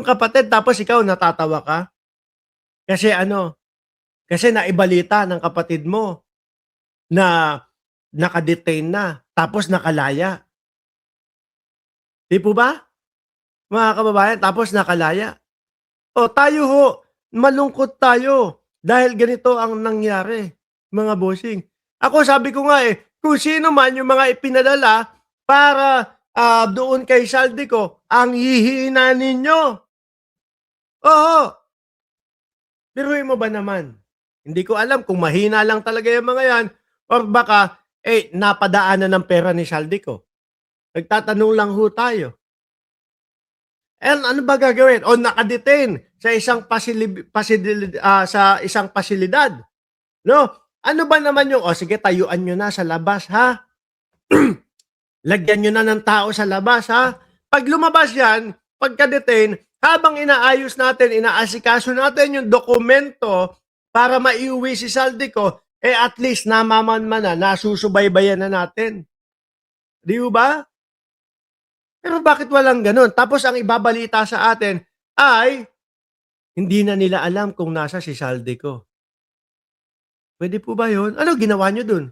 kapatid tapos ikaw natatawa ka? Kasi ano, kasi naibalita ng kapatid mo na naka-detain na, tapos nakalaya. 'Di po ba, mga kababayan? Tapos nakalaya. O tayo ho, malungkot tayo dahil ganito ang nangyari, mga bossing. Ako sabi ko nga, kung sino man yung mga ipinadala para, doon kay Saldico, ang hihina ninyo. Oo, biruin mo ba naman? Hindi ko alam kung mahina lang talaga yung mga yan or baka, napadaanan ng pera ni Saldico. Nagtatanong lang ho tayo. And ano ba gagawin? O naka-detain sa isang sa isang pasilidad, 'no? Ano ba naman yung, "O sige tayuan niyo na sa labas ha, lagyan niyo na ng tao sa labas ha." 'Pag lumabas 'yan, pagka-detain, habang inaayos natin, inaasikaso natin yung dokumento para maiuwi si Saldico, at least namamanmanan, nasusubaybayan na natin, 'di ho ba? Pero bakit walang gano'n? Tapos ang ibabalita sa atin ay hindi na nila alam kung nasa si Saldico. Puwede po ba 'yun? Ano ginawa niyo dun,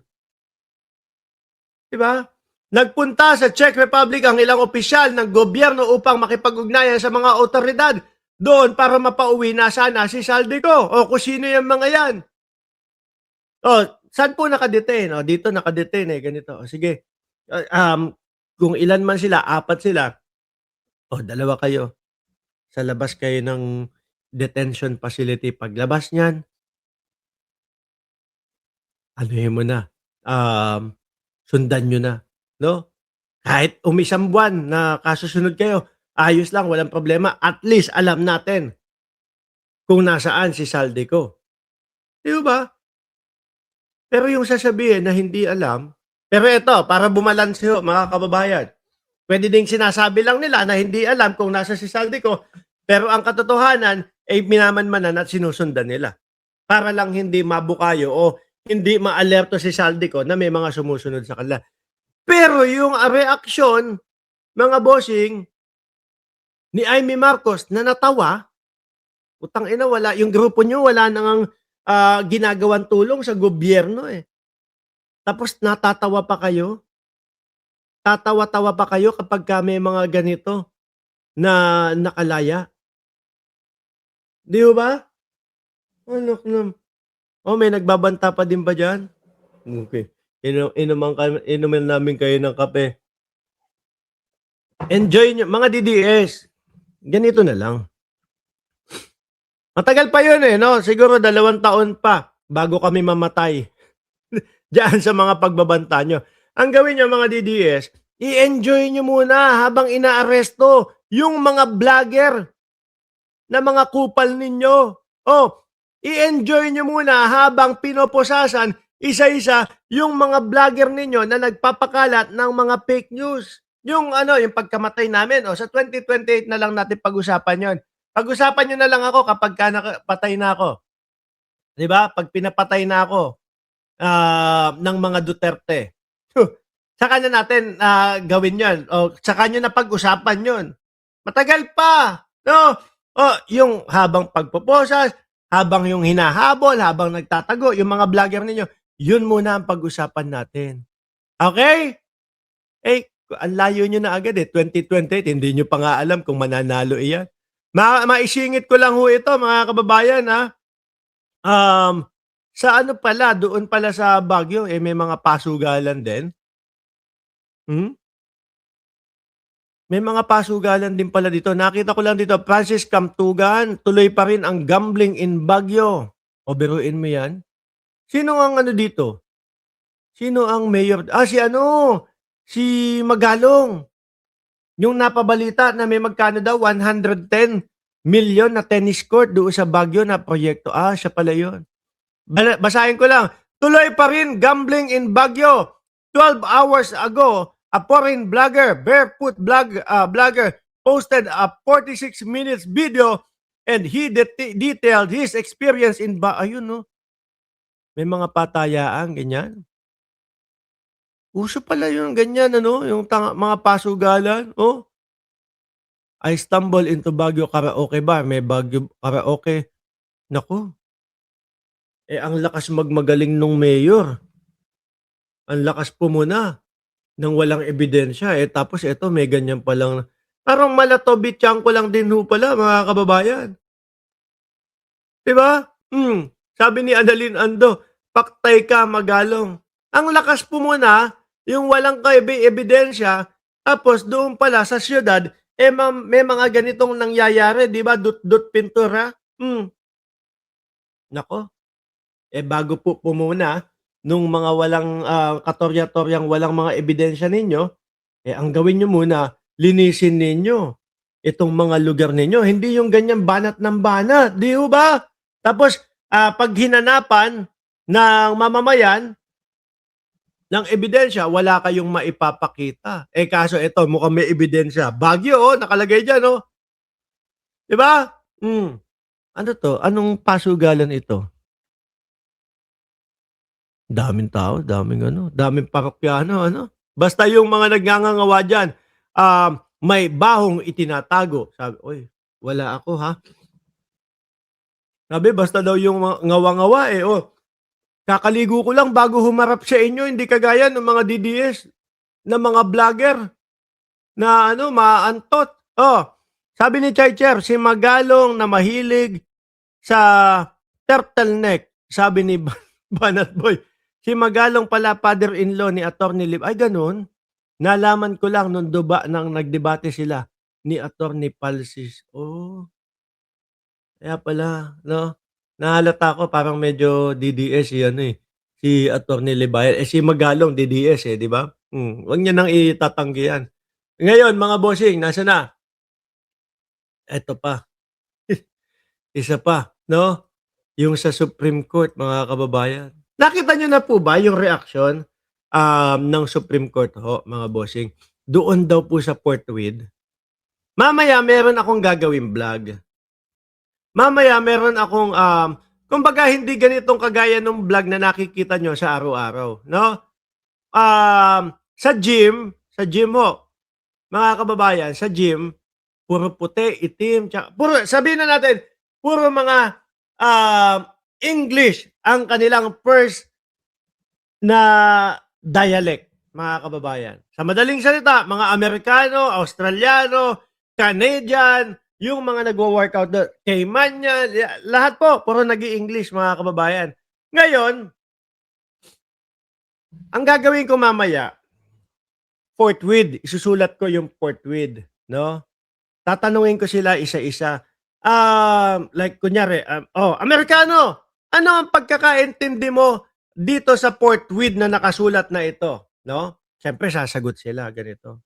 'di ba? Nagpunta sa Czech Republic ang ilang opisyal ng gobyerno upang makipag-ugnayan sa mga awtoridad doon para mapauwi na sana si Saldico. O kung sino yang mga 'yan. O saan po naka-detain? O dito naka-detain, ganito. O sige, kung ilan man sila, 4 sila, o 2 kayo. Sa labas kayo ng detention facility. Paglabas niyan, anuhin mo na, sundan niyo na, 'no? Kahit umisang buwan na kasusunod kayo, ayos lang, walang problema. At least alam natin kung nasaan si Saldico, 'di ba? Pero yung sasabihin na hindi alam, pero eto, para bumalanse ho, mga kababayan, puwede ding sinasabi lang nila na hindi alam kung nasa si Saldico, pero ang katotohanan ay minamanmanan at sinusundan nila. Para lang hindi mabukayo o hindi maalerto si Saldico na may mga sumusunod sa kanila. Pero yung, reaksyon, mga bossing, ni Amy Marcos na natawa, putang-ina wala yung grupo niyo wala na ngang, ginagawang tulong sa gobyerno, tapos natatawa pa kayo? Tatawa-tawa pa kayo kapagka may mga ganito na nakalaya, 'di ho ba? Anak ng may nagbabanta pa din ba diyan? Okey, inuman namin kayo ng kape. Enjoy niyo mga DDS, ganito na lang. Matagal pa 'yun, 'no, siguro 2 taon pa bago kami mamatay diyan sa mga pagbabanta niyo. Ang gawin niyo mga DDS, i-enjoy niyo muna habang inaaresto yung mga vlogger na mga kupal ninyo. Oh, i-enjoy niyo muna habang pinoposasan isa-isa yung mga vlogger ninyo na nagpapakalat ng mga fake news. Yung ano, yung pagkamatay namin, sa 2028 na lang natin pag-usapan yon. Pag-usapan niyo na lang ako kapagka patay na ako, 'di ba? 'Pag pinapatay na ako, ng mga Duterte. Saka na natin, gawin 'yon o saka niyo na pag-usapan 'yon. Matagal pa, 'no? Yung habang pagpoposas, habang yung hinahabol, habang nagtatago, yung mga vlogger ninyo, yun muna ang pag-usapan natin. Okay? Ang layo niyo na agad, 2028 hindi niyo pa nga alam kung mananalo iyan. Maisingit ko lang ho ito mga kababayan, sa ano pala, doon pala sa Baguio, may mga pasugalan din. Hmm, may mga pasugalan din pala dito. Nakita ko lang dito, Francis Camtugan, tuloy pa rin ang gambling in Baguio. O biruin mo 'yan. Sino ang ano dito? Sino ang mayor? Si ano, si Magalong. Yung napabalita na may magkano daw, 110 million na tennis court doon sa Baguio na proyekto. Siya pala yun. Basahin ko lang. Tuloy pa rin gambling in Baguio. 12 hours ago, a foreign blogger, barefoot blogger, posted a 46 minutes video and he detailed his experience in Ayun, no? May mga patayaan, ganyan. Uso pala yung ganyan, ano, yung mga pasugalan, oh. I stumble into Baguio Karaoke Bar, may Baguio Karaoke. Naku, ang lakas magmagaling nung mayor, ang lakas pumuna ng walang ebidensya, tapos eto may ganyan palang parang Malatobi-Tiangco lang din ho pala mga kababayan, 'di ba? Sabi ni Annalyn Ando, "Paktay ka Magalong." Ang lakas pumuna, yung walang ebidensya, tapos doon pala sa siyudad, may mga ganitong nangyayari 'di ba, dut-dut pintura. Naku. Bago po pumuna nung mga walang, katorya-toryang walang mga ebidensya ninyo, ang gawin niyo muna, linisin ninyo itong mga lugar ninyo. Hindi yung ganyan banat ng banat, 'di ho ba? Tapos, 'pag hinanapan ng mamamayan ng ebidensya, wala kayong maipapakita. Kaso eto mukhang may ebidensya. Baguio, nakalagay diyan, 'di ba? Ano 'to, anong pasugalan ito? Daming tao, daming parokyano Basta yung mga nagngangangawa diyan, may bahong itinatago. Sabi, "Uy, wala ako ha." Sabi basta daw yung mga ngawa-ngawa, kakaligo ko lang bago humarap sa inyo, hindi kagaya ng mga DDS na mga vlogger na maaantot. Sabi ni Chay-Cher, si Magalong na mahilig sa turtleneck, sabi ni Banat Boy. Si Magalong pala father-in-law ni Attorney Liv ay gano'n? Nalaman ko lang nung nang nagdebate sila ni Attorney Palsis. Kaya pala 'no? Nahalata ko parang medyo DDS si si Attorney Libayan, si Magalong DDS, 'di ba? 'Wag niya nang itatanggi 'yan. Ngayon mga bossing, nasaan na? Eto pa, isa pa 'no, yung sa Supreme Court mga kababayan. Nakita niyo na po ba yung reaksyon, ng Supreme Court mga bossing, doon daw po sa Fort Worth? Mamaya meron akong gagawing vlog. Mamaya meron akong, kumbaga hindi ganitong kagaya nung vlog na nakikita niyo sa araw-araw 'no? Sa gym ho, mga kababayan, sa gym, puro puti, itim, puro sabihin na natin, puro mga, English ang kanilang first na dialect, mga kababayan. Sa madaling salita, mga Amerikano, Australiano, Canadian, yung mga nagwo-workout dun, Cayman yan, lahat po puro nag-i-English mga kababayan. Ngayon, ang gagawin ko mamaya, Fort Worth, isusulat ko yung Fort Worth, 'no? Tatanungin ko sila isa-isa. Like kunyari, Amerikano, ano ang pagkakaintindi mo dito sa Fort Worth na nakasulat na ito, 'no? Siyempre sasagot sila ganito.